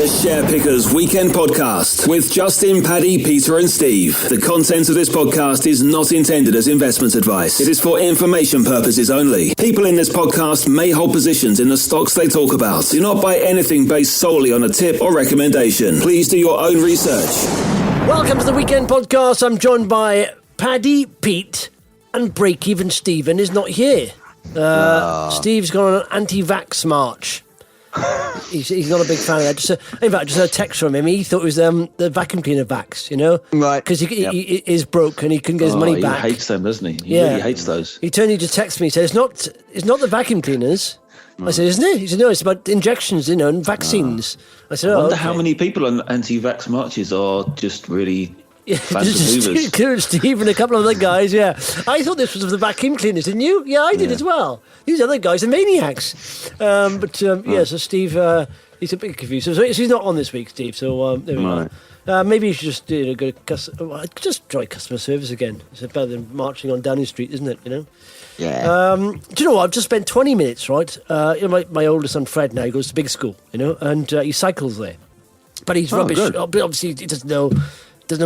The Share Pickers Weekend Podcast with Justin, Paddy, Peter and Steve. The content of this podcast is not intended as investment advice. It is for information purposes only. People in this podcast may hold positions in the stocks they talk about. Do not buy anything based solely on a tip or recommendation. Please do your own research. Welcome to the Weekend Podcast. I'm joined by Paddy, Pete and Break-Even Stephen is not here. Steve's gone on an anti-vax march. He's not a big fan of that. In fact, I just heard a text from him. He thought it was the vacuum cleaner vax, you know? Right. Because he is broke and he couldn't get his money back. He hates them, doesn't he? He really hates those. He turned to text me. He said, it's not the vacuum cleaners. I said, isn't it? He said, no, it's about injections, you know, and vaccines. I said, I wonder how many people on anti-vax marches are just really fans of movers. Steve and a couple of other guys, yeah. I thought this was of the vacuum cleaners, didn't you? Yeah, I did as well. These other guys are maniacs. So Steve, he's a bit confused. So he's not on this week, Steve, so there we go. Maybe you should just go to just try customer service again. It's better than marching on Downing Street, isn't it, you know? Yeah. Do you know what? I've just spent 20 minutes, right? My oldest son, Fred, now, he goes to big school, you know, and he cycles there. But he's rubbish. Good. Obviously, he doesn't know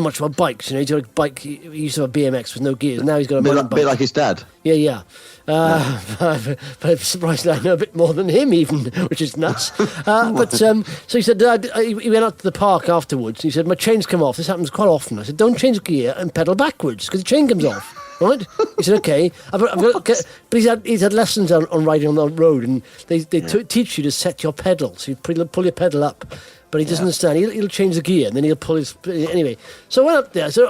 much about bikes, you know. He's got a bike. He used to have a BMX with no gears. Now he's got a mountain bike. Bit like his dad. Yeah. But I'm surprised I know a bit more than him, even, which is nuts. So he said, he went out to the park afterwards. He said, my chain's come off. This happens quite often. I said, don't change gear and pedal backwards because the chain comes off. Right? He said, okay. But he's had lessons on riding on the road, and they teach you to set your pedal. So you pull your pedal up. But he doesn't understand. He'll change the gear, and then he'll pull his... Anyway, so I went up there. I said,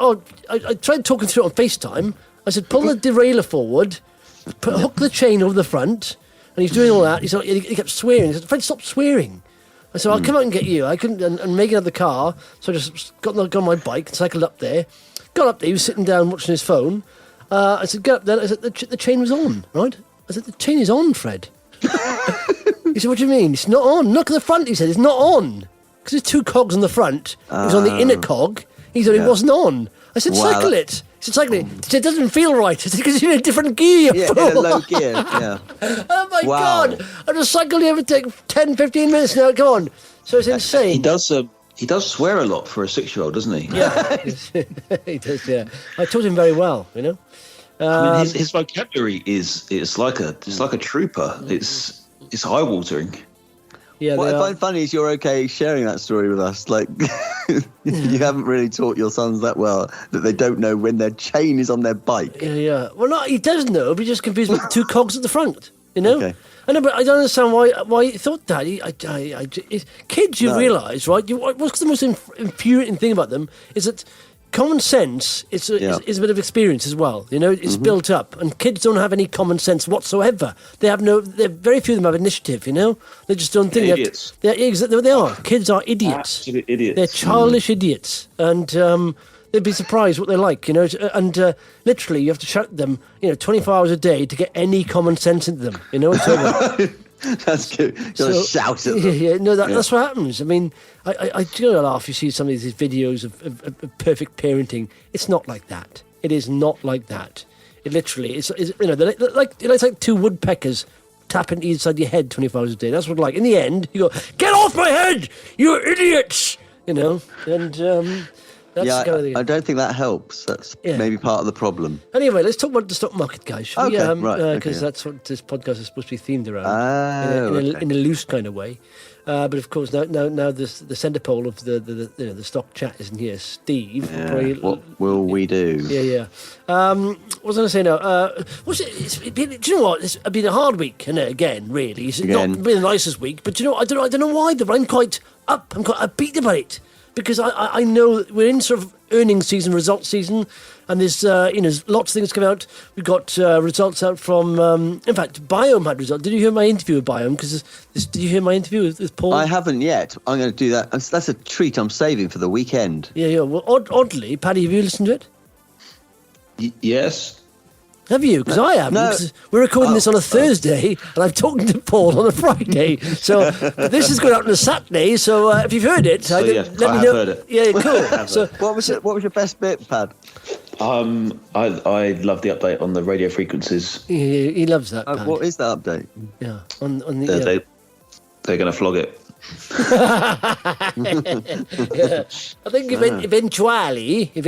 I tried talking through it on FaceTime. I said, pull the derailleur forward, hook the chain over the front, and he's doing all that. He kept swearing. He said, Fred, stop swearing. I said, I'll come out and get you. I couldn't... And Megan had the car, so I just got on my bike and cycled up there. Got up there, he was sitting down watching his phone. I said, get up there. I said, the chain was on, right? I said, the chain is on, Fred. He said, what do you mean? It's not on. Look at the front, he said, it's not on. Because there's two cogs on the front. It was on the inner cog. He thought it wasn't on. I said, cycle it. He said, cycle it. He said, it doesn't feel right. I said, because you're in a different gear, you fool. Low gear, yeah. Oh, my God. I just cycled here for 10, 15 minutes now. Come on. So it's insane. He does swear a lot for a 6-year-old, doesn't he? Yeah. He does, yeah. I taught him very well, you know. I mean, his vocabulary it's like a trooper. It's eye-watering. Yeah, what I find funny is you're okay sharing that story with us. Like, you haven't really taught your sons that well that they don't know when their chain is on their bike. Yeah. Well, no, he does know, but he's just confused with the two cogs at the front, you know? Okay. I know, but I don't understand why he thought that. Kids, you realise, right? What's the most infuriating thing about them is that common sense is a bit of experience as well. You know, it's built up, and kids don't have any common sense whatsoever. Very few of them have initiative. You know, they just don't think idiots. They are. Kids are idiots. Absolute idiots. They're childish idiots, and they'd be surprised what they're like. You know, and literally you have to shout at them, 24 hours a day to get any common sense into them. You know what I'm talking about? That's good. You gotta shout at them. That's what happens. I mean, I do laugh. You see some of these videos of perfect parenting. It's not like that. It is not like that. It literally is. They're like two woodpeckers tapping inside your head 24 hours a day. That's what like. In the end, you go, "Get off my head, you idiots!" You know, and. That's I don't think that helps. That's maybe part of the problem. Anyway, let's talk about the stock market, guys. Because right. That's what this podcast is supposed to be themed around in a loose kind of way. But of course, now the centre pole of the stock chat isn't here. Steve, what will we do? Yeah. What was I going to say now? Do you know what? It's been a hard week, isn't it? Again, really. It's not been the nicest week, but I don't know why. But I'm quite up. I'm quite upbeat about it. Because I know we're in sort of earnings season, results season, and there's lots of things coming out. We've got results out from, in fact, Biome had results. Did you hear my interview with Biome? Did you hear my interview with Paul? I haven't yet. I'm going to do that. That's a treat I'm saving for the weekend. Yeah. Well, oddly, Paddy, have you listened to it? Yes. Have you? Because I haven't. No. We're recording this on a Thursday, and I'm talking to Paul on a Friday. So this is going out on a Saturday. So if you've heard it, let me know. Heard it. Yeah, cool. So what was your best bit, Pad? I love the update on the radio frequencies. He loves that. What is that update? Yeah, on the. They're going to flog it. Yeah. I think eventually, I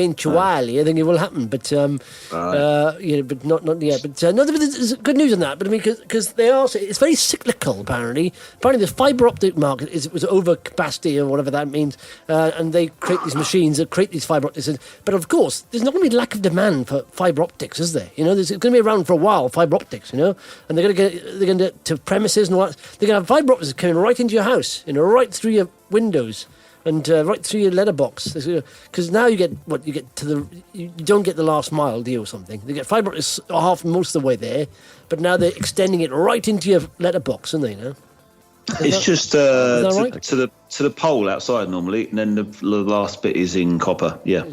think it will happen, but but not yet. But no, there's good news on that. But I mean, because it's very cyclical. Apparently, the fibre optic market was over capacity or whatever that means, and they create these machines that create these fibre optics. But of course, there's not going to be lack of demand for fibre optics, is there? There's going to be around for a while, fibre optics. And they're going to get to premises and all that. They're going to have fibre optics coming right into your house, right through your windows and right through your letterbox. Because now you don't get the last mile, do you, or something? They get fibre optics most of the way there, but now they're extending it right into your letterbox, aren't they? It's just right? to the pole outside normally, and then the last bit is in copper. Yeah.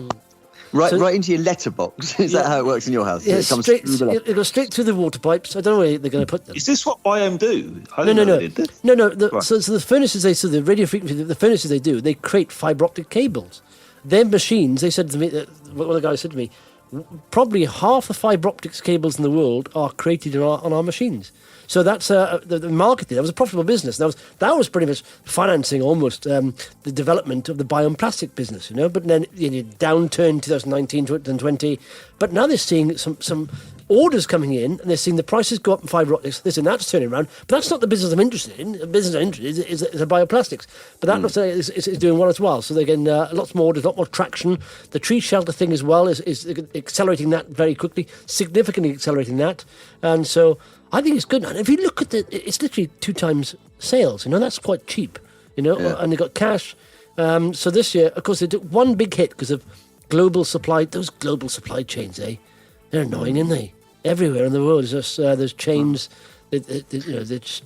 Right into your letterbox. Is that how it works in your house? Yeah, it comes it goes straight through the water pipes. I don't know where they're going to put them. Is this what Biome do? No. Right. So the furnaces the radio frequency, the furnaces they create fibre optic cables. Their machines, they said to me, one of the guys said to me, probably half the fibre optics cables in the world are created on our machines. So that's the market there. That was a profitable business. That was pretty much financing almost the development of the biome plastic business, But then downturn 2019 to 2020. But now they're seeing some orders coming in, and they're seeing the prices go up in fibre optics. They're saying that's turning around. But that's not the business I'm interested in. The business I'm interested in is the bioplastics. But that looks like it's doing well as well. So they're getting lots more orders, a lot more traction. The tree shelter thing as well is accelerating that very quickly, significantly accelerating that. And so I think it's good. And if you look at it's literally 2 times sales. That's quite cheap. And they got cash. So this year, of course, they took one big hit because of global supply. Those global supply chains, they're annoying, aren't they? Everywhere in the world, there's chains. They're just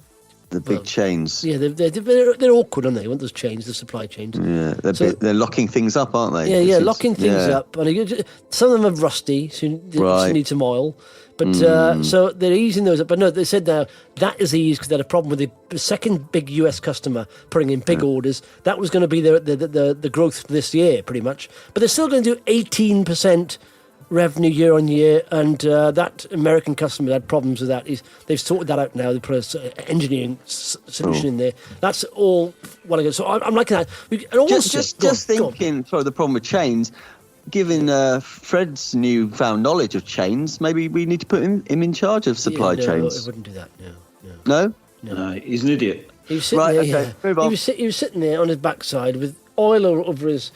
the big chains. Yeah, they're awkward, aren't they? Want those chains, the supply chains? Yeah, they're locking things up, aren't they? Yeah, locking things up. And some of them are rusty, so you need some oil. But so they're easing those up. But no, they said now that is eased because they had a problem with the second big US customer putting in big orders. That was going to be the growth this year, pretty much. But they're still going to do 18% revenue year on year, and that American customer had problems with that. They've sorted that out now. They put an engineering solution in there. That's all well and good. So I'm liking that. And also, just thinking, sorry, the problem with chains. Given Fred's newfound knowledge of chains, maybe we need to put him in charge of supply chains. I wouldn't do that. No. No, he's an idiot. He was sitting there. Move on. He was sitting there on his backside with oil all over his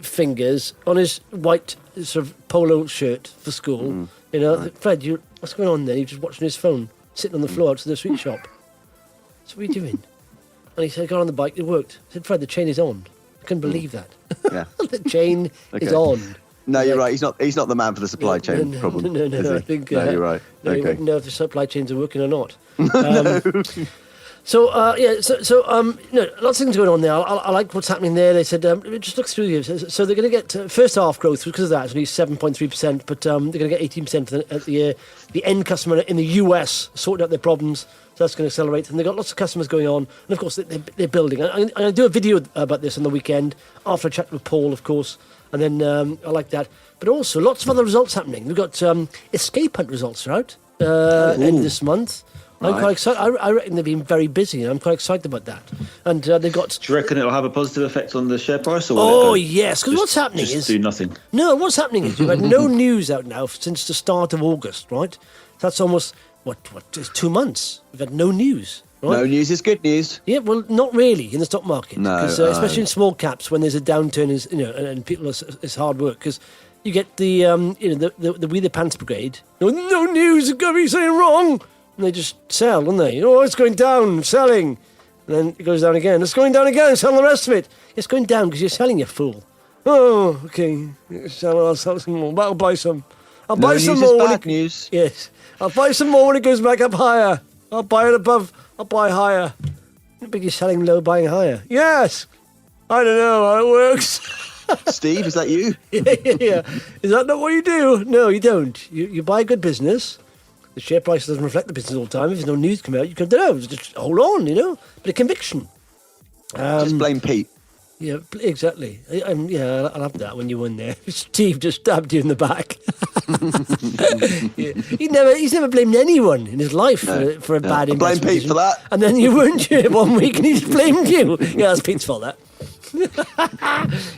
fingers on his white sort of polo shirt for school. Fred, what's going on there? He was just watching his phone, sitting on the floor outside the sweet shop. So what are you doing? And he said, "Got on the bike. It worked." I said, "Fred, the chain is on." I couldn't believe that. Yeah. The chain is on. No, you're right. He's not the man for the supply chain problem. No, I think you're right. No, okay. you wouldn't know if the supply chains are working or not. No. So lots of things going on there. I like what's happening there. They said just look through this. So they're going to get first half growth because of that. It's only 7.3%, but they're going to get 18% at the year. The end customer in the US sorted out their problems, so that's going to accelerate. And they've got lots of customers going on, and of course they're building. I'm going to do a video about this on the weekend after I chat with Paul, of course, and then I like that. But also lots of other results happening. We've got escape hunt results are out end of this month. I'm quite excited. I reckon they've been very busy, and I'm quite excited about that. And they've got. Do you reckon it'll have a positive effect on the share price? Or yes, because what's happening is do nothing. No, what's happening is we've had no news out now since the start of August, right? That's almost it's 2 months. We've had no news. Right? No news is good news. Yeah, well, not really in the stock market. No, especially in small caps when there's a downturn, and people it's hard work because. You get the We the Pants Brigade. No news. It's got to be something wrong. And they just sell, don't they? It's going down, selling. And then it goes down again. It's going down again, sell the rest of it. It's going down because you're selling, you fool. Oh, okay. I'll sell some more. I'll buy some. I'll buy some more. Bad news. Yes. I'll buy some more when it goes back up higher. I'll buy it above. I'll buy higher. But you're selling low, buying higher. Yes. I don't know how it works. Steve, is that you? Yeah. Is that not what you do? No, you don't. You buy a good business. The share price doesn't reflect the business all the time. If there's no news come out, you can, just hold on, Bit of conviction. Just blame Pete. Yeah, exactly. I'll have that when you win there. Steve just stabbed you in the back. He's never blamed anyone in his life for a bad investment. Blame Pete decision. for that. And then you weren't here 1 week and he just blamed you. Yeah, that's Pete's fault, that.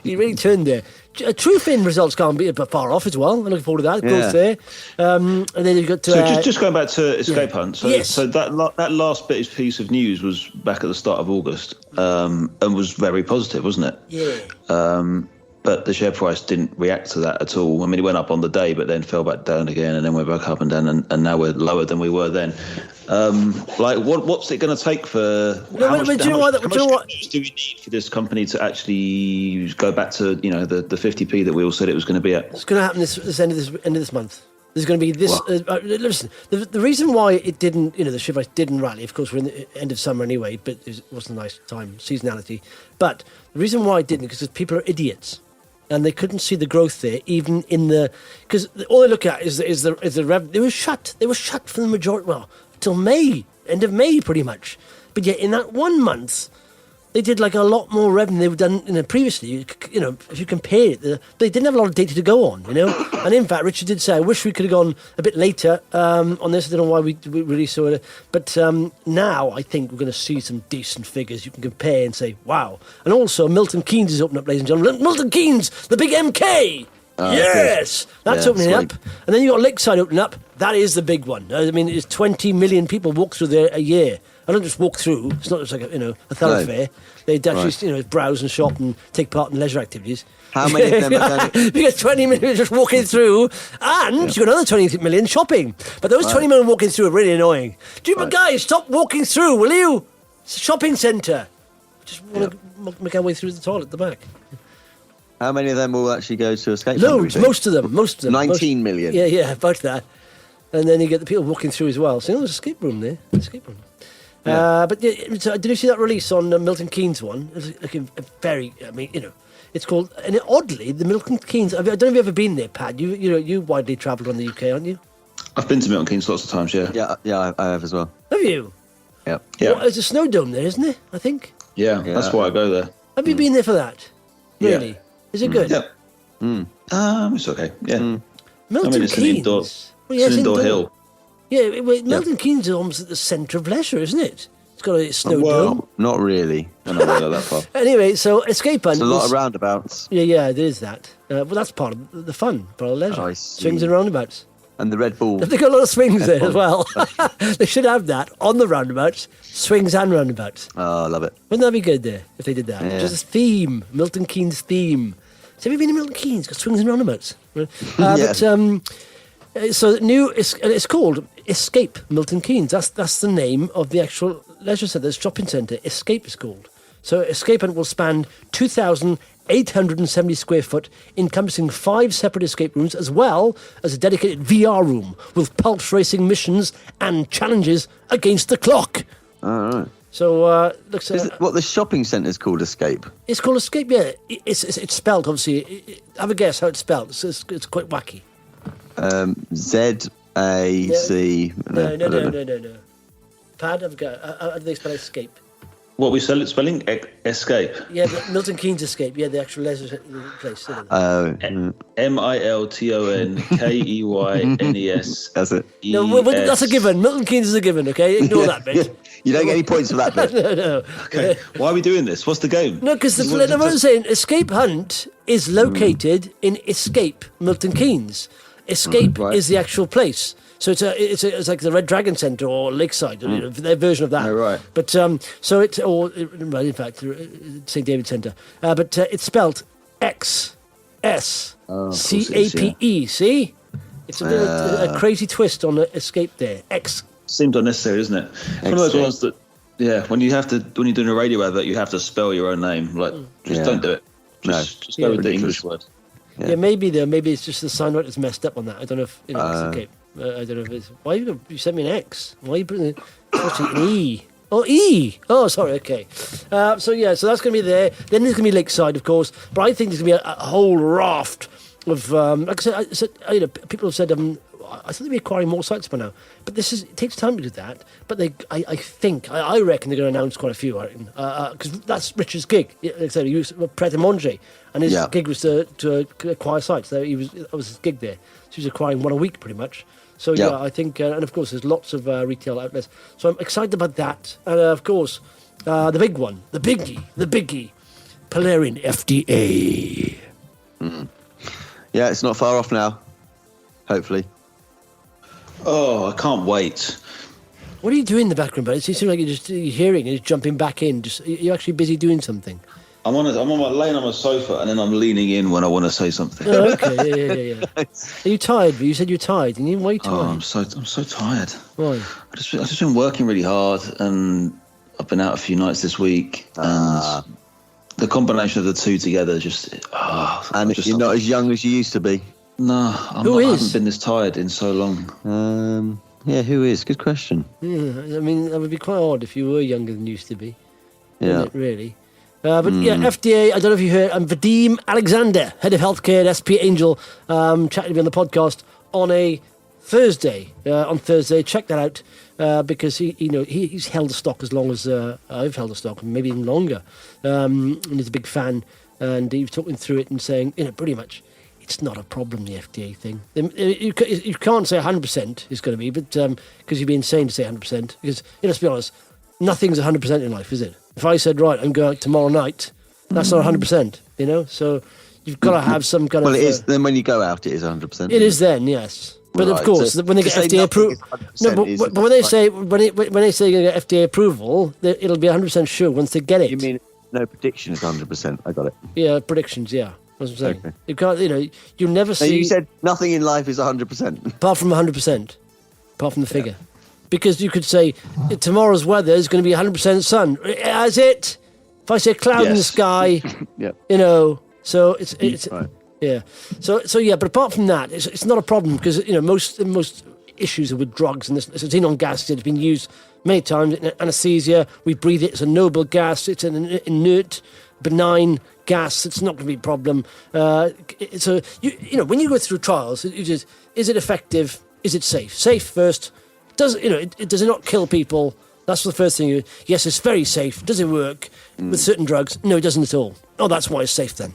He really turned there. True-fin results can't be far off as well. I'm looking forward to that. Growth there. And then you've got... So just going back to Escape Hunt. So, yes. so that last piece of news was back at the start of August and was very positive, wasn't it? Yeah. But the share price didn't react to that at all. I mean, it went up on the day, but then fell back down again, and then went back up and down, and now we're lower than we were then. What's it going to take for? How much do we need for this company to actually go back to the 50p that we all said it was going to be at? It's going to happen this end of this month. There's going to be this. Listen, the reason why it didn't, the share price didn't rally. Of course, we're in the end of summer anyway, but it wasn't a nice time, seasonality. But the reason why it didn't, because people are idiots. And they couldn't see the growth there, even in because all they look at is the revenue. They were shut. They were shut for the majority. Well, till May, end of May, pretty much. But yet, in that 1 month, they did like a lot more revenue they've done previously. If you compare it, they didn't have a lot of data to go on. And in fact, Richard did say, "I wish we could have gone a bit later on this. I don't know why we really saw it, but now I think we're going to see some decent figures you can compare and say, wow." And also, Milton Keynes is opening up, ladies and gentlemen. Milton Keynes, the big MK. Yes, that's opening up, and then you got Lakeside opening up. That is the big one. I mean, it's 20 million people walk through there a year. I don't just walk through. It's not just like a thoroughfare. They actually browse and shop and take part in leisure activities. How many of them are going? Because 20 million just walking through, and you've got another 20 million shopping. But those 20 million walking through are really annoying. Guys, stop walking through, will you? It's a shopping centre. Just want to make our way through the toilet at the back. How many of them will actually go to Escape Hunt? Loads, most of them. 19 million. Yeah, about that. And then you get the people walking through as well. So there's an escape room there. Yeah. But did you see that release on Milton Keynes one? It was looking very. I mean, it's called, and oddly, the Milton Keynes. I don't know if you've ever been there, Pat. You widely travelled around the UK, aren't you? I've been to Milton Keynes lots of times. Yeah. Yeah, I have as well. Have you? Yeah. Well, there's a snow dome there, isn't there? I think. Yeah, that's why I go there. Have you been there for that? Really? Yeah. Is it good? Yeah. It's okay. Yeah. Milton it's Keynes. It's an indoor hill. Yeah, Milton Keynes is almost at the centre of leisure, isn't it? It's got a snow dome. Not really. I don't know that far. Anyway, so Escape Hunt. There's a lot of roundabouts. Yeah, there is that. Well, that's part of the fun, part of the leisure. I see. Swings and roundabouts. And the Red Bull. They've got a lot of swings there as well. They should have that on the roundabouts, swings and roundabouts. Oh, I love it. Wouldn't that be good there if they did that? Yeah. Just a theme, Milton Keynes theme. So have you been to Milton Keynes? Got swings and roundabouts. Yes. So it's called Escape Milton Keynes. That's the name of the actual leisure centre, shopping centre. Escape is called. So Escape Hunt will span 2,870 square foot, encompassing 5 separate escape rooms, as well as a dedicated VR room with pulse racing missions and challenges against the clock. All right. So looks. What the shopping centre is called Escape? It's called Escape. Yeah, it's spelled obviously. Have a guess how it's spelled. It's quite wacky. Z-A-C. No. Pad, have a go. How do they spell Escape? What we sell it spelling? Escape. Yeah, but Milton Keynes Escape. Yeah, the actual leisure place. MILTONKEYNES. That's it. No, that's a given. Milton Keynes is a given. Okay, ignore that bit. You don't get any points for that bit. No. Okay. Why are we doing this? What's the game? No, because I'm saying Escape Hunt is located in Escape Milton Keynes. Escape is the actual place. So it's like the Red Dragon Centre or Lakeside, their version of that. Oh, right. But in fact, St David's Centre. But it's spelt XSCAPE. See, it's a bit of a crazy twist on the Escape there. X. Seemed unnecessary, isn't it? It's one of those ones that, when you're doing a radio advert, you have to spell your own name. Like, don't do it. Just go with the English word. Yeah, maybe it's just the signwriter's messed up on that. I don't know if it's okay. I don't know if it's... Why you sent me an X? Why are you putting an E? Oh, E! Oh, sorry, okay. So that's going to be there. Then there's going to be Lakeside, of course. But I think there's going to be a whole raft of... like I said, people have said, I thought they'd be acquiring more sites by now. But it takes time to do that. But I reckon they're going to announce quite a few, because that's Richard's gig. Like I said, he was Pret a Manger, and his gig was to acquire sites. That was his gig there. So he was acquiring one a week pretty much. So I think, and of course, there's lots of retail outlets. So I'm excited about that. And of course, the big one, the biggie, Polarean FDA. Mm. Yeah, it's not far off now. Hopefully. Oh, I can't wait. What are you doing in the background, buddy? It seems like you're hearing and just jumping back in. You're actually busy doing something. I'm laying on my sofa and then I'm leaning in when I want to say something. Oh, okay, yeah. Are you tired? You said you're tired. And why are you tired? Oh, I'm so tired. Why? I've just been working really hard, and I've been out a few nights this week, and the combination of the two together you're not as young as you used to be. No, I haven't been this tired in so long. Yeah, who is? Good question. Yeah, I mean, that would be quite odd if you were younger than you used to be. Yeah. Isn't it, really? FDA, I don't know if you heard, I'm Vadim Alexander, Head of Healthcare at SP Angel, chatting to me on the podcast on a Thursday. On Thursday, check that out, because he's held a stock as long as I've held a stock, maybe even longer. And he's a big fan, and he was talking through it and saying, pretty much, it's not a problem, the FDA thing. You can't say 100% it's going to be, but because you'd be insane to say 100%. Because, let's be honest, nothing's 100% in life, is it? If I said, right, I'm going out tomorrow night, that's not 100%, So you've got to have some kind of... Well, it is. Then when you go out, it is 100%. It is then, yes. But of course, when they get FDA approval... No, but when they say when they say you get FDA approval, it'll be 100% sure once they get it. You mean no prediction is 100%? I got it. Yeah, predictions, yeah. That's what I'm saying. Okay. You can't, you'll never see... You said nothing in life is 100%. Apart from 100%. Apart from the figure. Because you could say, tomorrow's weather is going to be 100% sun. As it... If I say cloud in the sky, so it's right. Yeah. So yeah, but apart from that, it's not a problem because, most issues are with drugs, and this xenon gas has been used many times in anesthesia. We breathe it. It's a noble gas. It's an inert, benign gas. It's not going to be a problem. So when you go through trials, is it effective? Is it safe? Safe first. Does it not kill people? That's the first thing. Yes, it's very safe. Does it work with certain drugs? No, it doesn't at all. Oh, that's why it's safe then.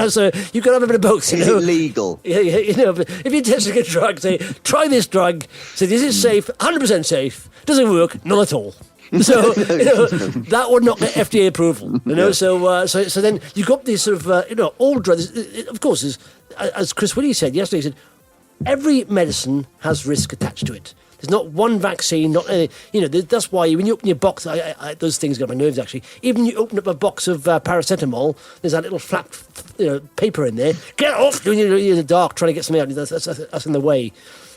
So you've got to have a bit of both. Is it legal? Yeah. But if you're testing a drug, say, try this drug. Say, is it safe? 100% safe. Does it work? Not at all. So that would not get FDA approval. So then you got these sort of all drugs. Of course, as Chris Whitty said yesterday, he said every medicine has risk attached to it. There's not one vaccine, not any, that's why when you open your box, those things get on my nerves actually. Even you open up a box of paracetamol, there's that little flap, paper in there. Get off! You're in the dark trying to get something out. That's in the way.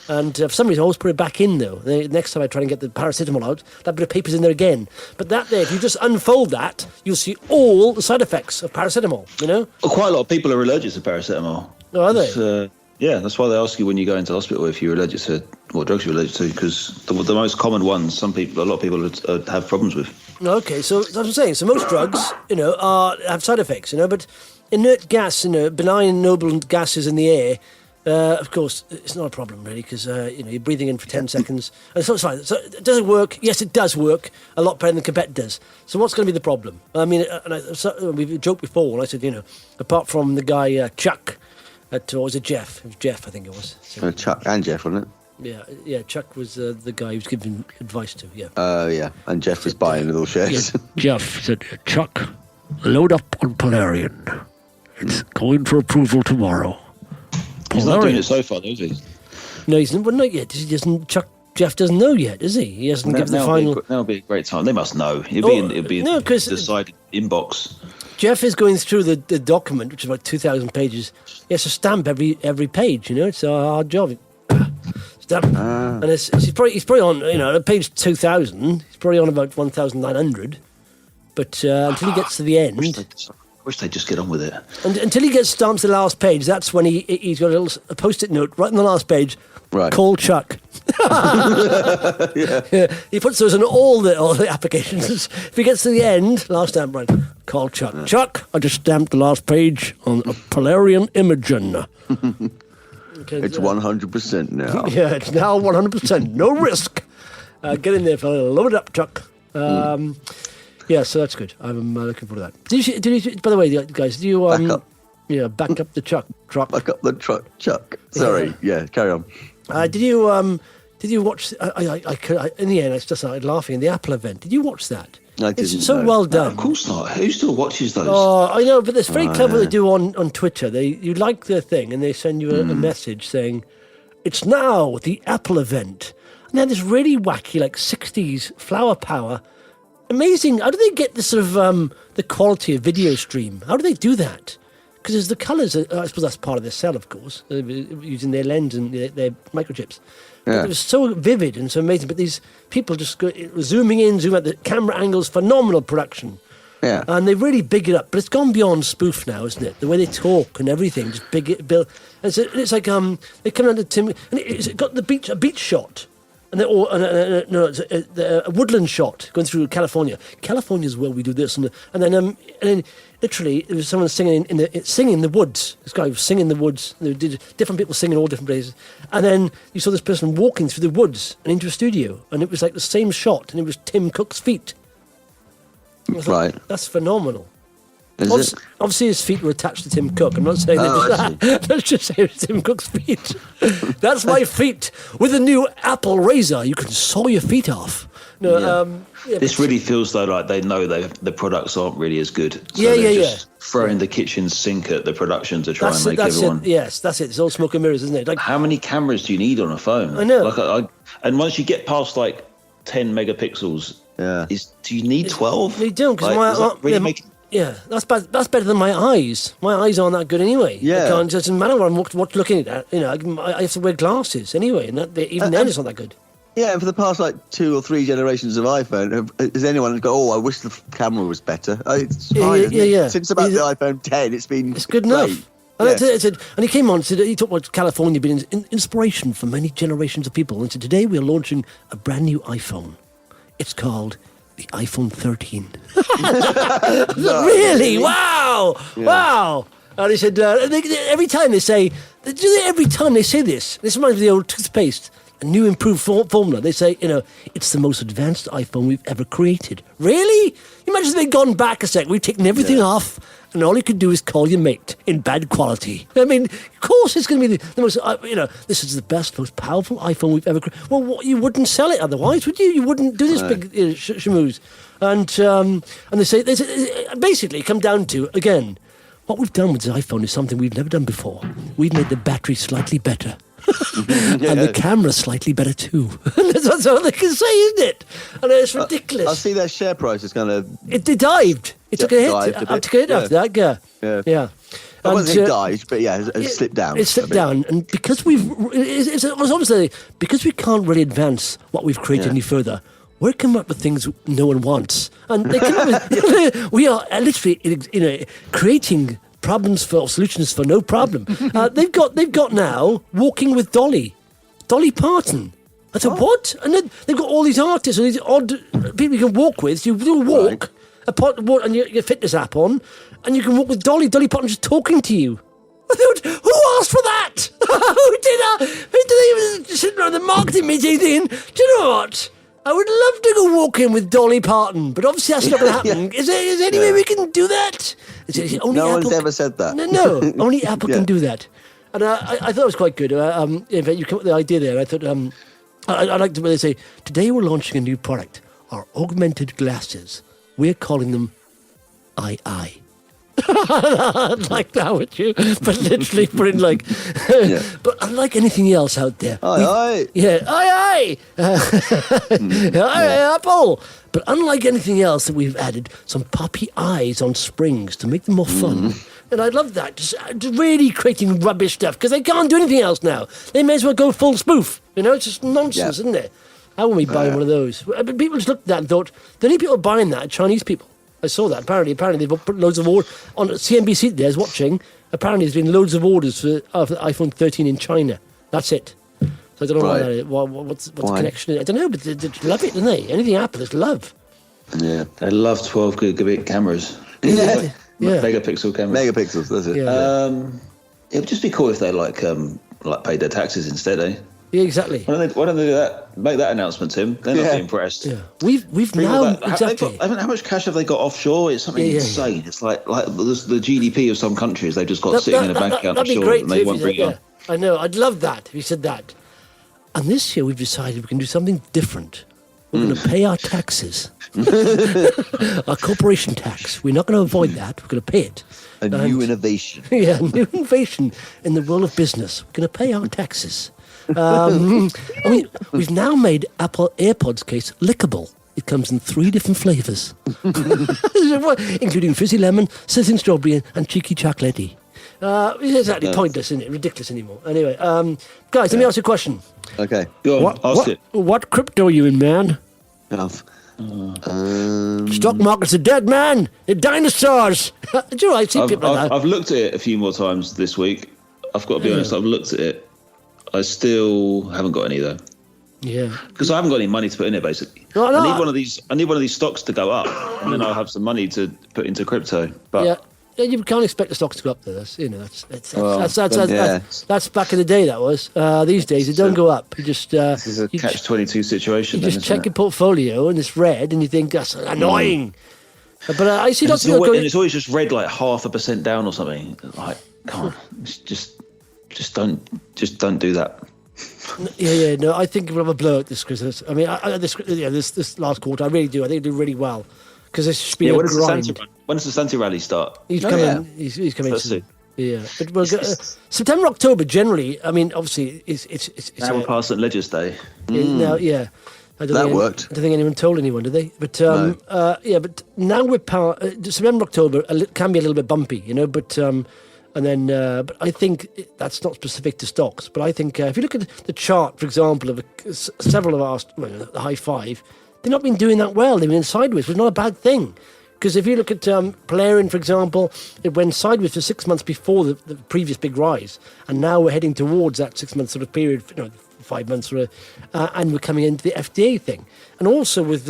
And for some reason, I always put it back in though. The next time I try and get the paracetamol out, that bit of paper's in there again. But that there, if you just unfold that, you'll see all the side effects of paracetamol, Well, quite a lot of people are allergic to paracetamol. Oh, are they? Yeah, that's why they ask you when you go into hospital if you're allergic to what drugs you're allergic to, because the most common ones, a lot of people have problems with. Okay, so that's what I'm saying. So most drugs, have side effects, but inert gas, benign noble gases in the air, of course, it's not a problem really, because you're breathing in for 10 seconds. And so does it work? Yes, it does work a lot better than competitors. So what's going to be the problem? I mean, we've joked before, and I said, apart from the guy Chuck. Or was it Jeff? It was Jeff, I think it was. So, Chuck and Jeff, wasn't it? Yeah. Chuck was the guy who was giving advice to. Yeah. Yeah, and Jeff was buying little shares. Yeah, Jeff said, "Chuck, load up on Polarean. It's going for approval tomorrow." He's not doing it so far, though, is he? No, he's not yet. He doesn't. Jeff doesn't know yet, is he? He hasn't given the final. That'll be a great time. They must know. It'll be decided inbox. Jeff is going through the document, which is about 2,000 pages. He has to stamp every page. It's a hard job. Stamp, and he's probably on at page 2,000. He's probably on about 1,900. But until he gets to the end, I wish they'd just get on with it. And until he gets stamped to the last page, that's when he's got a post-it note right on the last page. Right. Call Chuck. Yeah. He puts those in all the applications. If he gets to the end, last stamp, right, call Chuck. Yeah. Chuck, I just stamped the last page on a Polarean Imaging. It's 100% now. Yeah, it's now 100%. No risk. Get in there, fella. Load it up, Chuck. Yeah, so that's good. I'm looking forward to that. Did you, by the way, guys, do you... Back up. Yeah, back up the truck. Back up the truck, Chuck. Sorry. Yeah, carry on. Did you watch... I in the end, I just started laughing in the Apple event. Did you watch that? I didn't. It's so know. well No, done. of course not. Who still watches those? Oh, I know, but it's very clever what they do on Twitter. You like their thing, and they send you a message saying, "It's now the Apple event." And they have this really wacky, like 60s flower power. Amazing. How do they get this sort of the quality of video stream? How do they do that? Because there's the colours. I suppose that's part of their cell, of course, using their lens and their microchips. Yeah. It was so vivid and so amazing. But these people just go zooming in, zooming out. The camera angles, phenomenal production. Yeah. And they really big it up. But it's gone beyond spoof now, isn't it? The way they talk and everything, just big it, build. And it's like they come down to Tim, and it's got a beach shot. And they're all, it's a woodland shot going through California. California's where we do this, and then literally there was someone singing in the woods. This guy was singing in the woods. They did different people singing in all different places, and then you saw this person walking through the woods and into a studio, and it was like the same shot, and it was Tim Cook's feet. Right. That's phenomenal. Is it? Obviously, his feet were attached to Tim Cook. I'm not saying that. Let's just say it's Tim Cook's feet. That's my feet. With a new Apple razor, you can saw your feet off. No, This really feels though like they know the products aren't really as good. So Yeah, they're yeah, just throwing the kitchen sink at the production to try and make everyone. Yes, that's it. It's all smoke and mirrors, isn't it? Like, How many cameras do you need on a phone? I know. Like, and once you get past like 10 megapixels, do you need 12? you don't, because that's better than my eyes. My eyes aren't that good anyway. Yeah. It doesn't matter what I'm looking at. You know, I have to wear glasses anyway, and even then it's not that good. Yeah, and for the past 2 or 3 generations of iPhone, has anyone go, "Oh, I wish the camera was better"? It's fine. Yeah. Since about the iPhone 10, it's good enough. great. And Yeah. and he came on and said, he talked about California being an inspiration for many generations of people. And said, today we are launching a brand new iPhone. It's called the iPhone 13. Really? Wow! Yeah. Wow! And he said, every time they say this, this reminds me of the old toothpaste, a new improved formula. They say, it's the most advanced iPhone we've ever created. Really? Imagine if they'd gone back a sec. We've taken everything off, and all you could do is call your mate in bad quality. I mean, of course it's going to be the most, this is the best, most powerful iPhone we've ever created. Well, you wouldn't sell it otherwise, would you? You wouldn't do this big schmooze. And they say, basically come down to, again, what we've done with this iPhone is something we've never done before. We've made the battery slightly better. And the camera slightly better too. That's all they can say, isn't it? And it's ridiculous. I see their share price is kind of... It dived. It took a hit. After that, yeah. I wouldn't say dived, but it slipped down. It slipped down, and because it's obviously because we can't really advance what we've created any further, we're coming up with things no one wants, and they come up with, we are literally creating problems or solutions for no problem. They've got now Walking with Dolly Parton. I said, what? And then they've got all these artists and these odd people you can walk with. You do a walk, and your fitness app on, and you can walk with Dolly Parton just talking to you. Who asked for that? Who did that? Who did they even sit around the marketing meeting thinking, do you know what? I would love to go walking with Dolly Parton, but obviously that's not going to happen. Is there any way we can do that? No one's ever said that. No, only Apple can do that. And I thought it was quite good. In fact, you came up with the idea there. I thought I liked it when they say, today we're launching a new product, our augmented glasses. We're calling them II. I'd like that, would you? But literally put in but unlike anything else out there. Aye. Yeah, aye. Aye, Apple. But unlike anything else that we've added, some puppy eyes on springs to make them more fun. And I love that. Just really creating rubbish stuff, because they can't do anything else now. They may as well go full spoof. It's just nonsense, isn't it? How will we buy one of those? People just looked at that and thought, the only people buying that are Chinese people. I saw that. Apparently they've put loads of orders on CNBC. There's watching. Apparently, there's been loads of orders for the iPhone 13 in China. That's it. So I don't know what that is. What's the connection? I don't know, but they love it, don't they? Anything Apple is love. Yeah, they love 12 gigabit cameras. Megapixel cameras. Megapixels, that's it. It would just be cool if they like paid their taxes instead, eh? Yeah, exactly. Why don't they do that? Make that announcement, Tim. They're not impressed. Yeah, we've now exactly. How much cash have they got offshore? It's something insane. It's like the GDP of some countries they've just got sitting in a bank account that'd be offshore, great and they won't bring it on. I know. I'd love that if you said that. And this year we've decided we can do something different. We're going to pay our taxes, our corporation tax. We're not going to avoid that. We're going to pay it. A new innovation. Yeah, new innovation in the world of business. We're going to pay our taxes. We've now made Apple AirPods case lickable. It comes in 3 different flavours, including fizzy lemon, sizzling strawberry, and cheeky chocolatey. It's exactly pointless, isn't it? Ridiculous anymore. Anyway, guys, let me ask you a question. Okay. Go on, ask it. What crypto are you in, man? Stock markets are dead, man. They're dinosaurs. Do you know, I see people like that. I've looked at it a few more times this week. I've got to be honest, I've looked at it. I still haven't got any though. Yeah. Because I haven't got any money to put in it, basically. No. I need one of these stocks to go up, and then I'll have some money to put into crypto. But yeah, you can't expect the stocks to go up there. That's back in the day. That was. These days, it don't go up. You just this is a catch-22 situation. You just check your portfolio and it's red, and you think that's annoying. But I see lots of people going. And it's always just red, like 0.5% down or something. Like, come on, just don't do that. Yeah. No, I think we'll have a blowout this Christmas. I mean, this last quarter, I really do. I think it'll do really well because it's just been a grind. When does the Santa rally start? He's coming. He's coming soon. Yeah, but we'll September, October generally. I mean, obviously, it's now we're past St. Leger's Day. Now, yeah. That worked. I don't think anyone told anyone, did they? But but now we're September, October can be a little bit bumpy, you know. But but I think that's not specific to stocks. But I think if you look at the chart, for example, of several of our the high 5, they've not been doing that well. They've been sideways, which is not a bad thing. Because if you look at Polarean, for example, it went sideways for 6 months before the previous big rise, and now we're heading towards that 6 month sort of period. 5 months, and we're coming into the FDA thing. And also with,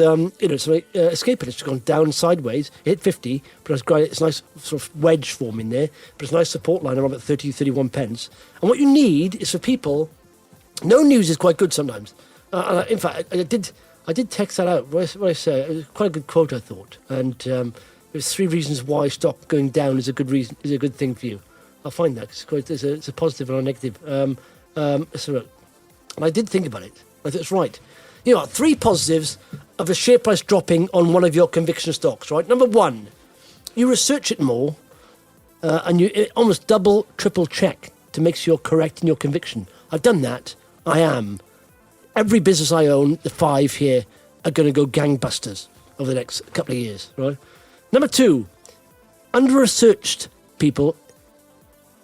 Escape has gone down sideways. It hit 50, but it's a nice sort of wedge forming there. But it's a nice support line around at 30, 31 pence. And what you need is for people, no news is quite good sometimes. In fact, I did text that out. What I say, it was quite a good quote, I thought. And there's 3 reasons why stock going down is a good thing for you. I'll find that. It's a positive and a negative. And I did think about it. I think it's right. 3 positives of a share price dropping on one of your conviction stocks, right? Number 1, you research it more and you almost double, triple check to make sure you're correct in your conviction. I've done that. I am. Every business I own, the 5 here, are going to go gangbusters over the next couple of years, right? Number 2, under-researched people,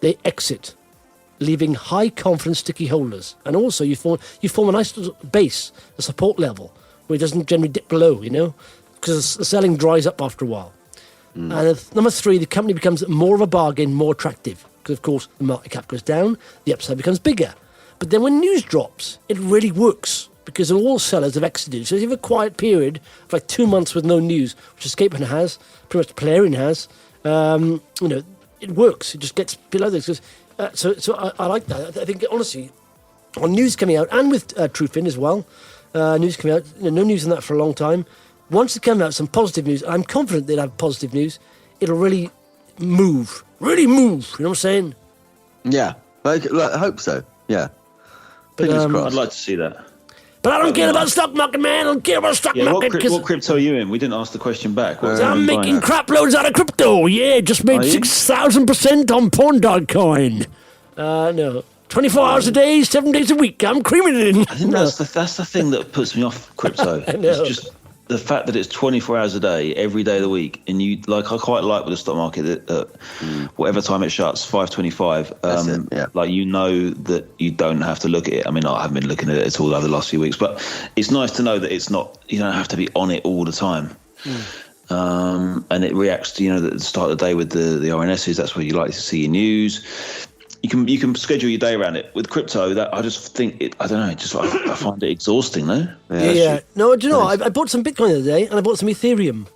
they exit, leaving high confidence sticky holders. And also you form a nice little base, a support level, where it doesn't generally dip below, because the selling dries up after a while. And number 3, the company becomes more of a bargain, more attractive, because of course the market cap goes down, the upside becomes bigger. But then when news drops, it really works, because all sellers have exited. So if you have a quiet period of like 2 months with no news, which Escape has, pretty much Polarean has, it works. It just gets below this. So I like that. I think, honestly, on news coming out, and with Trufin as well, news coming out, no news on that for a long time. Once it comes out, some positive news, I'm confident they'll have positive news, it'll really move. You know what I'm saying? Yeah, I hope so, yeah. Fingers crossed. I'd like to see that. But I don't care about the stock market, man. I don't care about the stock market. What crypto are you in? We didn't ask the question back. I'm making crap loads out of crypto. Yeah, just made 6,000% on Pawn.coin. No. 24 hours a day, 7 days a week. I'm creaming it in. I think that's the thing that puts me off crypto. It's just the fact that it's 24 hours a day, every day of the week. And I quite like with the stock market that whatever time it shuts, 5:25, that you don't have to look at it. I mean, I haven't been looking at it at all over the last few weeks, but it's nice to know that it's not, you don't have to be on it all the time. And it reacts to, at the start of the day with the RNSs, that's where you like to see your news. You can schedule your day around it. With crypto, that I just think I don't know. I find it exhausting, though. Yeah. No, do you know? I bought some Bitcoin the other day, and I bought some Ethereum.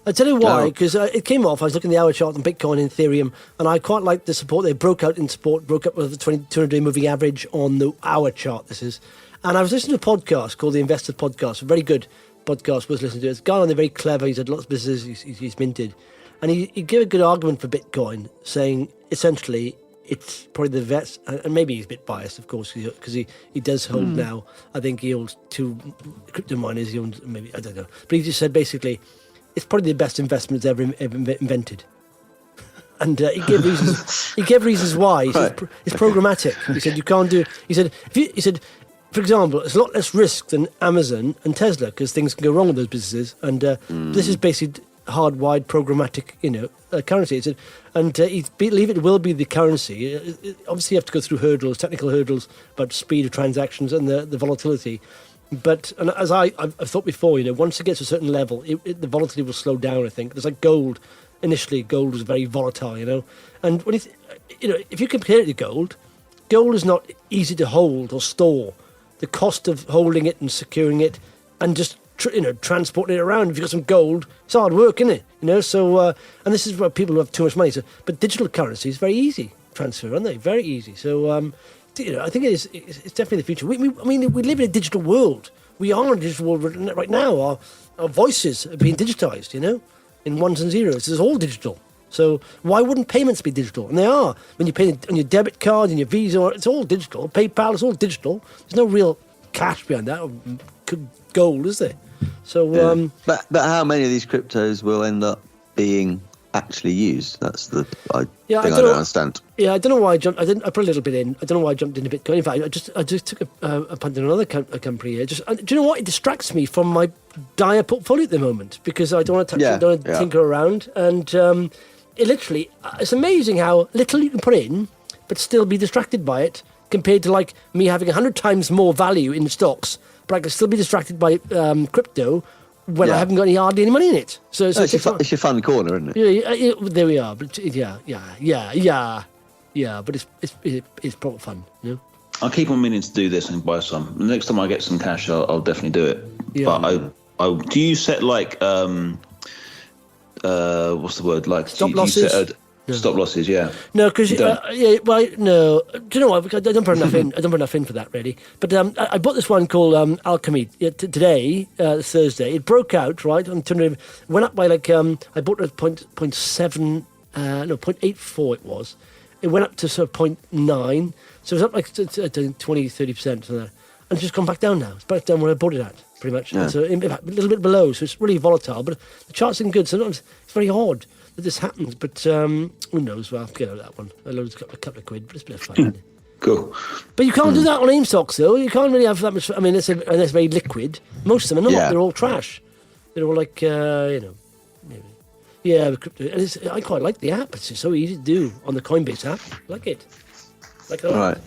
I tell you why, because it came off. I was looking at the hour chart on Bitcoin and Ethereum, and I quite liked the support. They broke out in support, broke up with the 200-day moving average on the hour chart. This is, and I was listening to a podcast called the Investor Podcast, a very good podcast worth listening to. It's a guy on there, very clever. He's had lots of businesses he's minted, and he gave a good argument for Bitcoin, saying essentially it's probably the best, and maybe he's a bit biased, of course, because he does hold now. I think he owns 2 crypto miners. He owns maybe, I don't know, but he just said basically, it's probably the best investment ever invented. And he gave reasons. He gave reasons why. He said it's programmatic. He said you can't do. He said he said, for example, it's a lot less risk than Amazon and Tesla because things can go wrong with those businesses. And this is basically hardwired programmatic, currency. He said, and he believe it will be the currency. Obviously, you have to go through hurdles, technical hurdles, about speed of transactions and the volatility. But and as I've thought before, once it gets to a certain level, the volatility will slow down. I think it's like gold. Initially, gold was very volatile, and when if you compare it to gold is not easy to hold or store. The cost of holding it and securing it, and just transporting it around. If you've got some gold, it's hard work, isn't it? So and this is where people who have too much money. So, but digital currency is very easy to transfer, aren't they? Very easy. So. I think it's definitely the future. We live in a digital world. We are in a digital world right now. Our voices are being digitized, in ones and zeros. It's all digital. So why wouldn't payments be digital? And they are. When you pay on your debit card and your Visa, it's all digital. PayPal, it's all digital. There's no real cash behind that, or gold, is there? So, but how many of these cryptos will end up being actually used? That's the thing I don't understand. Yeah, I don't know why I jumped. I put a little bit in. I don't know why I jumped into Bitcoin. In fact, I just took a punt on another company here. Do you know what? It distracts me from my dire portfolio at the moment because I don't want to touch it, don't want to tinker around. And it literally, it's amazing how little you can put in, but still be distracted by it. Compared to like me having 100 times more value in the stocks, but I can still be distracted by crypto. When I haven't got hardly any money in it, so it's your fun corner, isn't it? Yeah, there we are. But but it's proper fun, I keep on meaning to do this and buy some. The next time I get some cash, I'll definitely do it. Yeah. But I do you set like what's the word, like stop losses? Stop losses, yeah. No, because no. Do you know what? I don't put enough in. I don't put enough in for that, really. But I bought this one called Alchemy today, Thursday. It broke out right on 200. Went up by like I bought it at 0.84. It was. It went up to sort of 0.9. So it was up like 20-30%, and it's just gone back down now. It's back down where I bought it at, pretty much. Yeah. So in fact, a little bit below. So it's really volatile, but the chart's in good. So it's very odd that this happens, but who knows? Well, I'll get out of that one. I lost a couple of quid, but it's been a fun. Cool. But you can't do that on AIM stocks, though. You can't really have that much. I mean, it's very liquid. Most of them are not. Yeah. They're all trash. They're all like, maybe. Yeah, the crypto. And I quite like the app. It's just so easy to do on the Coinbase app. I like it. Like it. Right.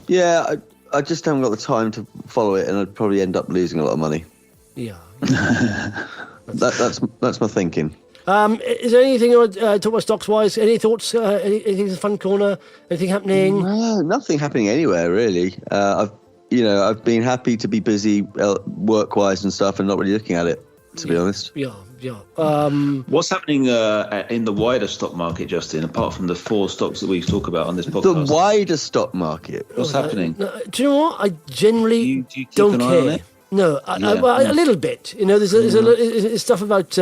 Yeah, I just haven't got the time to follow it, and I'd probably end up losing a lot of money. Yeah. That's my thinking. Is there anything you want to talk about stocks-wise? Any thoughts? Anything in the fun corner? Anything happening? No, nothing happening anywhere really. I've been happy to be busy work-wise and stuff, and not really looking at it, to be honest. Yeah. What's happening in the wider stock market, Justin? Apart from the 4 stocks that we talk about on this podcast, The wider stock market. what's happening? Do you know what? I generally Do you keep don't an eye care. on it? No, a little bit. There's stuff about.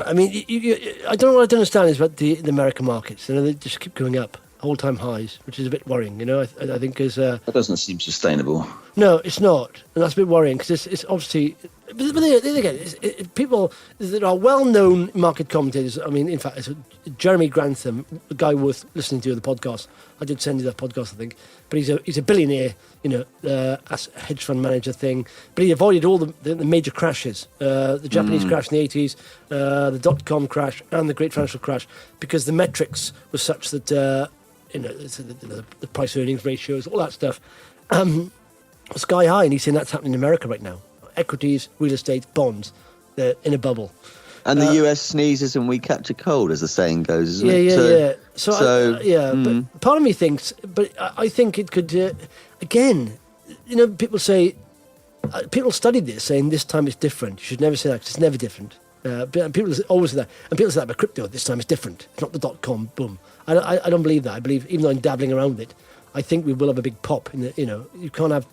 I mean, I don't know what I don't understand is about the American markets. They just keep going up, all-time highs, which is a bit worrying. I think because That doesn't seem sustainable. no, it's not, and that's a bit worrying because it's obviously. But then again, people that are well-known market commentators. I mean, in fact, it's Jeremy Grantham, a guy worth listening to on the podcast. I did send you that podcast, I think. But he's a billionaire, as a hedge fund manager thing. But he avoided all the major crashes, the Japanese crash in the 80s, the dot-com crash, and the Great Financial Crash, because the metrics were such that the price-earnings ratios, all that stuff, sky high. And he's saying that's happening in America right now. Equities, real estate, bonds, they're in a bubble. And the US sneezes and we catch a cold, as the saying goes, isn't it? Yeah. But part of me thinks, but I think it could, again, people say, people studied this, saying this time it's different. You should never say that 'cause it's never different. And people always say that. And people say that about crypto. This time it's different. It's not the .com boom. I don't believe that. I believe, even though I'm dabbling around with it, I think we will have a big pop. You can't have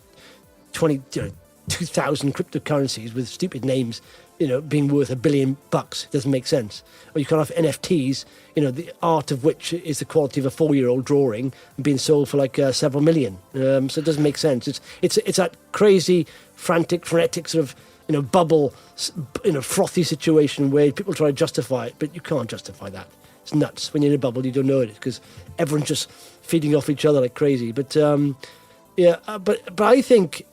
2,000 cryptocurrencies with stupid names, being worth $1 billion. It doesn't make sense. Or you can't have NFTs, the art of which is the quality of a 4-year-old drawing and being sold for like several million. So it doesn't make sense. It's that crazy, frantic, frenetic sort of, bubble, frothy situation where people try to justify it, but you can't justify that. It's nuts. When you're in a bubble, you don't know it because everyone's just feeding off each other like crazy. But but I think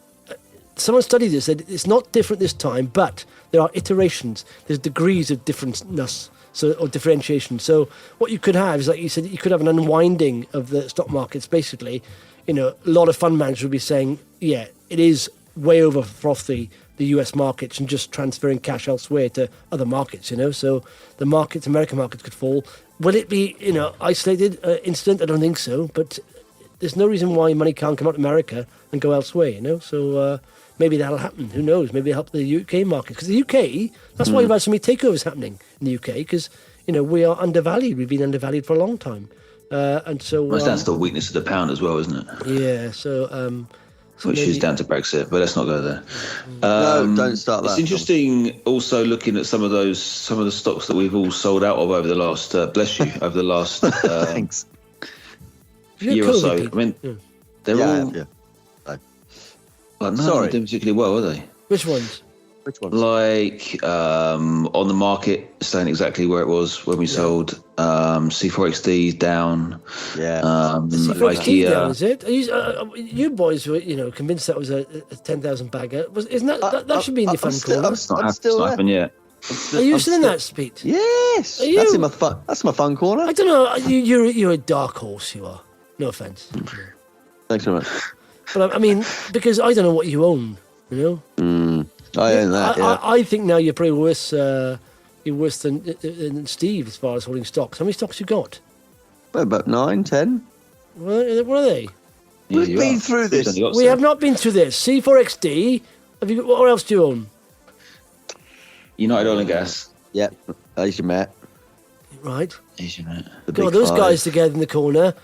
someone studied this, said it's not different this time, but there are iterations. There's degrees of differentness, or differentiation. So what you could have is, like you said, you could have an unwinding of the stock markets. Basically, a lot of fund managers would be saying, yeah, it is way over frothy, the US markets, and just transferring cash elsewhere to other markets, So the markets, American markets, could fall. Will it be, isolated incident? I don't think so. But there's no reason why money can't come out of America and go elsewhere, So maybe that'll happen. Who knows? Maybe it'll help the UK market. Because the UK, that's why you've had so many takeovers happening in the UK. Because, we are undervalued. We've been undervalued for a long time. And so... Well, that's the weakness of the pound as well, isn't it? Yeah, so... which is down to Brexit, but let's not go there. No, don't start that. It's interesting also looking at some of the stocks that we've all sold out of over the last, over the last Thanks. year or so. I mean, they're all... Yeah. Like, none of them doing particularly well, are they? Which ones? Like on the market, staying exactly where it was when we sold. C4XD down. Yeah. C4XD down, is it? You boys were, convinced that was a 10,000 bagger. Isn't that should be in your fund corner? It's not happened yet. Are you still in that, Pete? Yes. Are you? That's my fun corner. I don't know. You're a dark horse. You are. No offense. Thanks very much. But I mean, because I don't know what you own. I own that. I think now you're probably worse. You're worse than Steve as far as holding stocks. How many stocks you got? Well, about 9, 10. What are they? We've been through this. We have not been through this. C4XD. What else do you own? United Oil and Gas. Yep. Asia Met. Right. Asia Met. God, those guys together in the corner.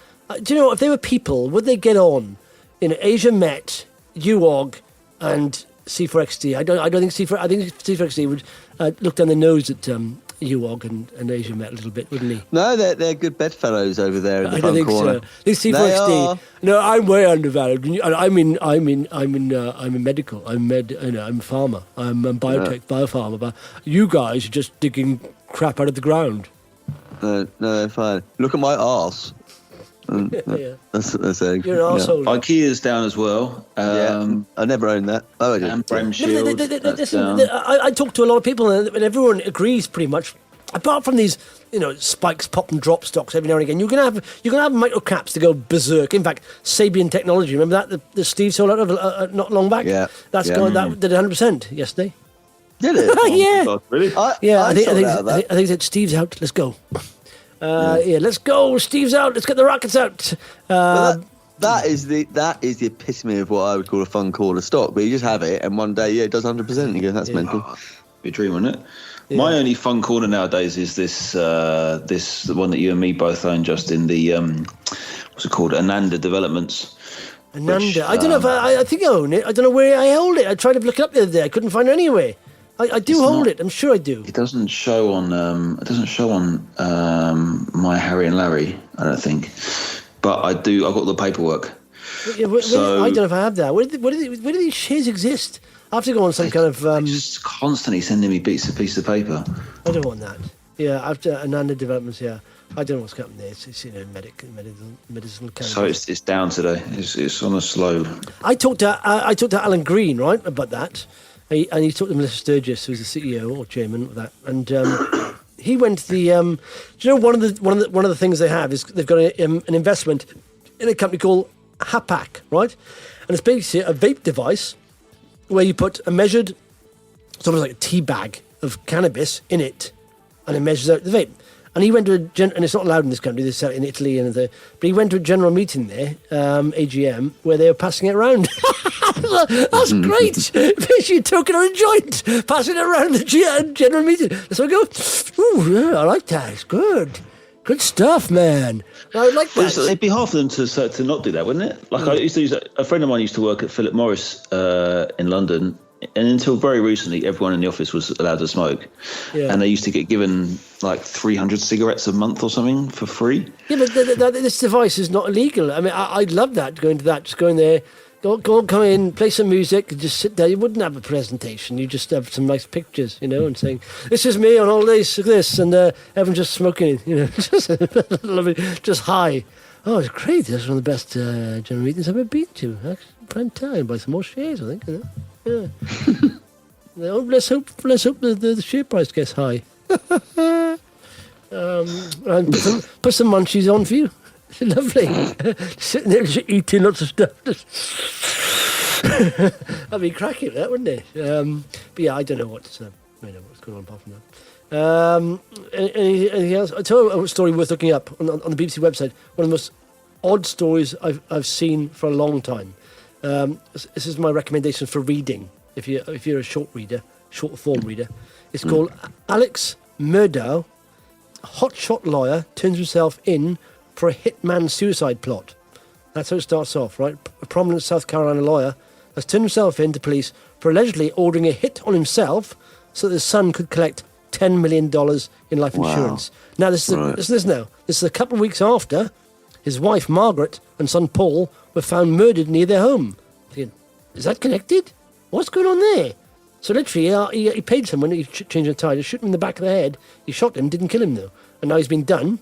Do you know, if they were people, would they get on? Asia Met, UOG, and C4XD. I think C4XD would look down the nose at UOG and Asia Met a little bit, wouldn't he? No, they're good bedfellows over there in the front corner. So. I think C4XD. No, I'm way undervalued. I'm in medical. I'm a farmer. I'm biopharma. But you guys are just digging crap out of the ground. No, they're fine. Look at my arse. Yeah. That's saying. You're an arsehole. IKEA's down as well. I never owned that. Oh, I did. And Bremshield. I talk to a lot of people, and everyone agrees pretty much. Apart from these, spikes, pop and drop stocks every now and again, you're gonna have micro caps to go berserk. In fact, Sabian Technology, remember that the Steve sold out of not long back. Yeah, that did 100% yesterday. Did it? Yeah. God, really? I think that Steve's out. Let's go. Let's go. Steve's out. Let's get the rockets out. That is the epitome of what I would call a fun corner stock. But you just have it, and one day, it does 100%. And you go, that's mental. Be a dream, wouldn't it? Yeah. My only fun corner nowadays is the one that you and me both own, Justin. The what's it called? Ananda Developments. Ananda. I don't know if I think I own it. I don't know where I hold it. I tried to look it up the other day. I couldn't find it anywhere. I do hold it. I'm sure I do. It doesn't show on. My Harry and Larry. I don't think, but I do. I've got the paperwork. I don't know if I have that. Where do these shares exist? I have to go on some kind of. Just constantly sending me pieces of paper. I don't want that. Yeah, after Ananda Developments. Yeah, I don't know what's happening there. It's medicinal. So it's down today. It's on a slow. I talked to Alan Green, right, about that. And he talked to Melissa Sturgis, who's the CEO or chairman of that, and he went to the. Do you know one of the things they have is they've got an investment in a company called Hapak, right? And it's basically a vape device where you put a measured, sort of like a tea bag of cannabis in it, and it measures out the vape. And he went to and it's not allowed in this country, they sell it in Italy, but he went to a general meeting there, AGM, where they were passing it around. That's great. Basically, token or a joint, passing it around the general meeting. So I go, ooh, yeah, I like that. It's good. Good stuff, man. I like that. Well, it'd be hard for them to not do that, wouldn't it? Like I used to use a friend of mine used to work at Philip Morris in London. And until very recently, everyone in the office was allowed to smoke. Yeah. And they used to get given like 300 cigarettes a month or something for free. Yeah, but this device is not illegal. I mean, I'd love that, going to that, just going there, come in, play some music, and just sit there. You wouldn't have a presentation. You just have some nice pictures, and saying, this is me on holidays, this, and everyone just smoking, just lovely, just high. Oh, it's great. That's one of the best general meetings I've ever been to. Actually, prime time, buy some more shares, I think, Yeah. Let's hope the share price gets high. And put some munchies on for you. Lovely. Sitting there just eating lots of stuff. That'd be cracking, that, wouldn't it? But yeah, I don't know what's going on apart from that. Anything else? I'll tell you a story worth looking up on the BBC website. One of the most odd stories I've seen for a long time. This is my recommendation for reading. If you're a short form reader, it's called Alex Murdow, a hotshot lawyer, turns himself in for a hitman suicide plot. That's how it starts off, right? A prominent South Carolina lawyer has turned himself in to police for allegedly ordering a hit on himself so that his son could collect $10 million in life insurance. Now, this is a couple of weeks after his wife Margaret and son Paul were found murdered near their home. Thinking, is that connected? What's going on there? So literally, he paid someone, he changed the tire, to shoot him in the back of the head. He shot him, didn't kill him though. And now he's been done.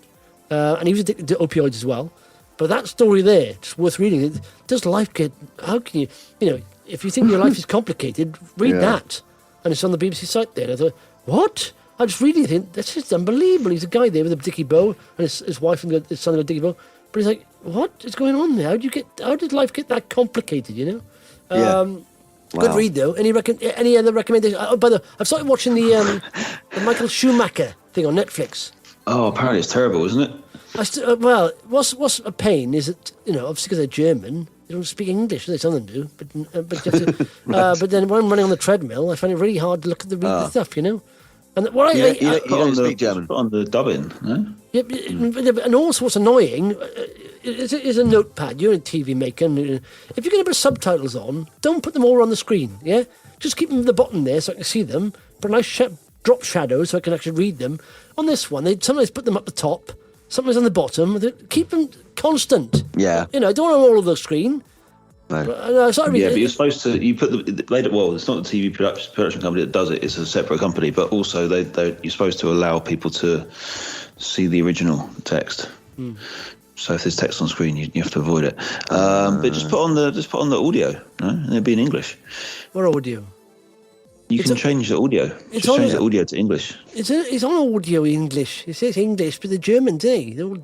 And he was addicted to opioids as well. But that story there, it's worth reading. Does life get... How can you... if you think your life is complicated, read that. And it's on the BBC site there. And I thought, what? I just reading it, that's just unbelievable. He's a guy there with a dicky bow, and his wife and his son with a dicky bow. But he's like, what is going on there? How did life get that complicated, Good read, though. Any other recommendations? Oh, by the way, I've started watching the Michael Schumacher thing on Netflix. Oh, apparently it's terrible, isn't it? Well, what's a pain is that, obviously because they're German, they don't speak English, some of them do. But you have to, but then when I'm running on the treadmill, I find it really hard to look at the stuff, And what you don't speak German. Put on the dubbing, no? Yeah, and also what's annoying is a notepad. You're a TV maker. And if you're going to put subtitles on, don't put them all on the screen, yeah? Just keep them at the bottom there so I can see them. Put a nice drop shadow so I can actually read them. On this one, they sometimes put them up the top, sometimes on the bottom. Keep them constant. Yeah. I don't want them all on the screen. No. But you're supposed to. You put it's not the TV production company that does it. It's a separate company. But also, you're supposed to allow people to see the original text. So if there's text on screen, you have to avoid it. But just put on the audio, no? And it'll be in English. What audio? You can change the audio. Change the audio to English. It's on audio English. It says English, but the Germans, they're all,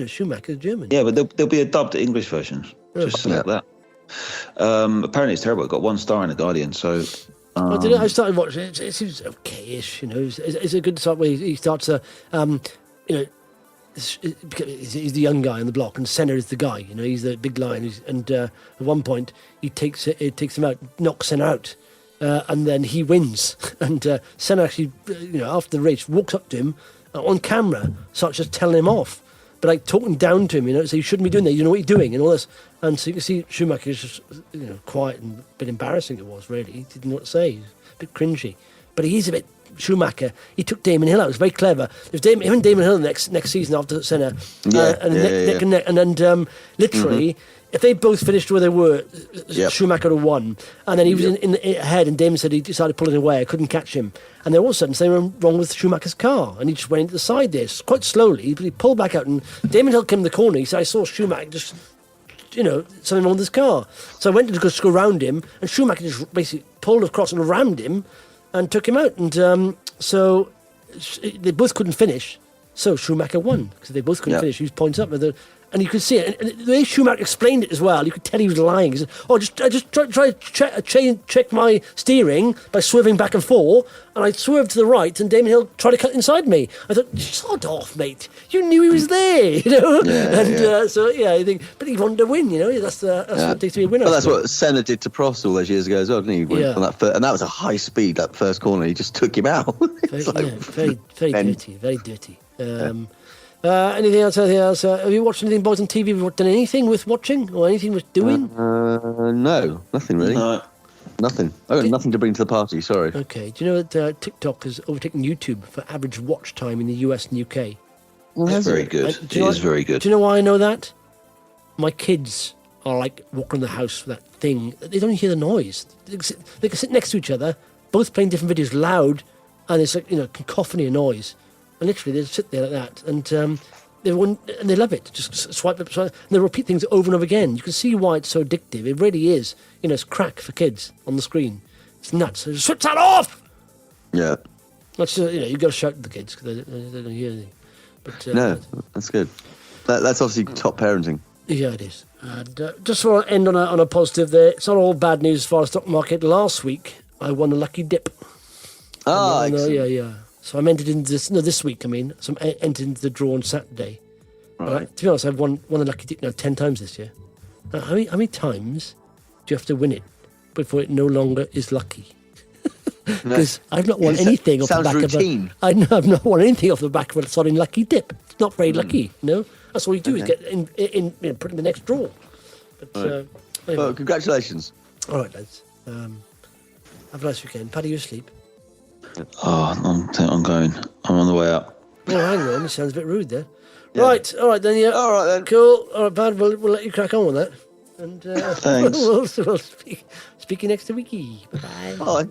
Schumacher's German. Yeah, but there'll be a dubbed English version. Just select that. Apparently it's terrible. It got 1 star in The Guardian, so... I started watching it. It seems okay-ish, It's a good start where he starts he's the young guy on the block, and Senna is the guy, he's the big lion. And at one point, he takes him out, knocks Senna out, and then he wins. And Senna actually, after the race, walks up to him on camera, starts just telling him off. But talking down to him, so you shouldn't be doing that. You know what you're doing, and all this. And so you can see Schumacher is just, quiet and a bit embarrassing. It was really. He didn't know what to say. He was a bit cringy, but he is a bit Schumacher. He took Damon Hill out. It was very clever. It was him and Damon Hill next season after Senna, neck and neck. And then literally, if they both finished where they were, Schumacher had won. And then he was in ahead, and Damon said he decided pulling away. I couldn't catch him. And then all of a sudden, something went wrong with Schumacher's car, and he just went into the side there, quite slowly. But he pulled back out, and Damon Hill came in the corner. He said, "I saw Schumacher just." Something wrong with his car. So I went to go around him, and Schumacher just basically pulled across and rammed him and took him out. And so they both couldn't finish. So Schumacher won because they both couldn't finish. He was points up. And you could see it. And the way Schumacher explained it as well, you could tell he was lying. He said, I just try to check my steering by swerving back and forth, and I swerved to the right, and Damon Hill tried to cut inside me. I thought, sod off, mate. You knew he was there, you know? I think, but he wanted to win, you know? That's what it takes to be a winner. Well, that's what Senna did to Prost all those years ago as well, didn't he? On that and that was a high speed, that first corner. He just took him out. Very dirty. Anything else? Have you watched anything, boys, on TV? Have you done anything worth watching or anything worth doing? No, nothing really. No. Nothing. I've got nothing to bring to the party, sorry. Okay. Do you know that TikTok has overtaken YouTube for average watch time in the US and UK? Well, it's very good. It is very good. Do you know why I know that? My kids are like walking around the house with that thing. They don't hear the noise. They can sit next to each other, both playing different videos loud, and it's like, cacophony of noise. And literally, they sit there like that, and they love it. Just swipe up, and they repeat things over and over again. You can see why it's so addictive. It really is. It's crack for kids on the screen. It's nuts. So switch that off. Yeah. That's you got to shout at the kids because they don't hear anything. But no, that's good. That's obviously top parenting. Yeah, it is. And just for end on a positive, there. It's not all bad news as far as stock market. Last week, I won a lucky dip. Yeah. So I'm entered into this week, so I'm entered into the draw on Saturday. Right. To be honest, I've won the lucky dip 10 times this year. Now, how many times do you have to win it before it no longer is lucky? Because I've not won anything off the back routine. I've not won anything off the back of a solid lucky dip. It's not very lucky, That's all you do is get put in the next draw. But, anyway. Well, congratulations. All right, lads. Have a nice weekend. Paddy, you asleep? Oh, I'm going. I'm on the way up. Oh, hang on. It sounds a bit rude there. Yeah. Right. All right, then. Yeah. All right, then. Cool. All right, Pad. We'll let you crack on with that. And thanks. We'll speak you next week. Bye. Bye.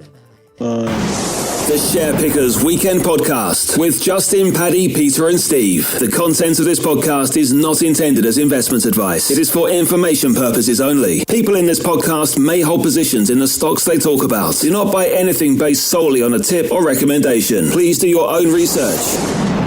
The Share Pickers Weekend Podcast with Justin, Paddy, Peter and Steve. The content of this podcast is not intended as investment advice. It is for information purposes only. People in this podcast may hold positions in the stocks they talk about. Do not buy anything based solely on a tip or recommendation. Please do your own research.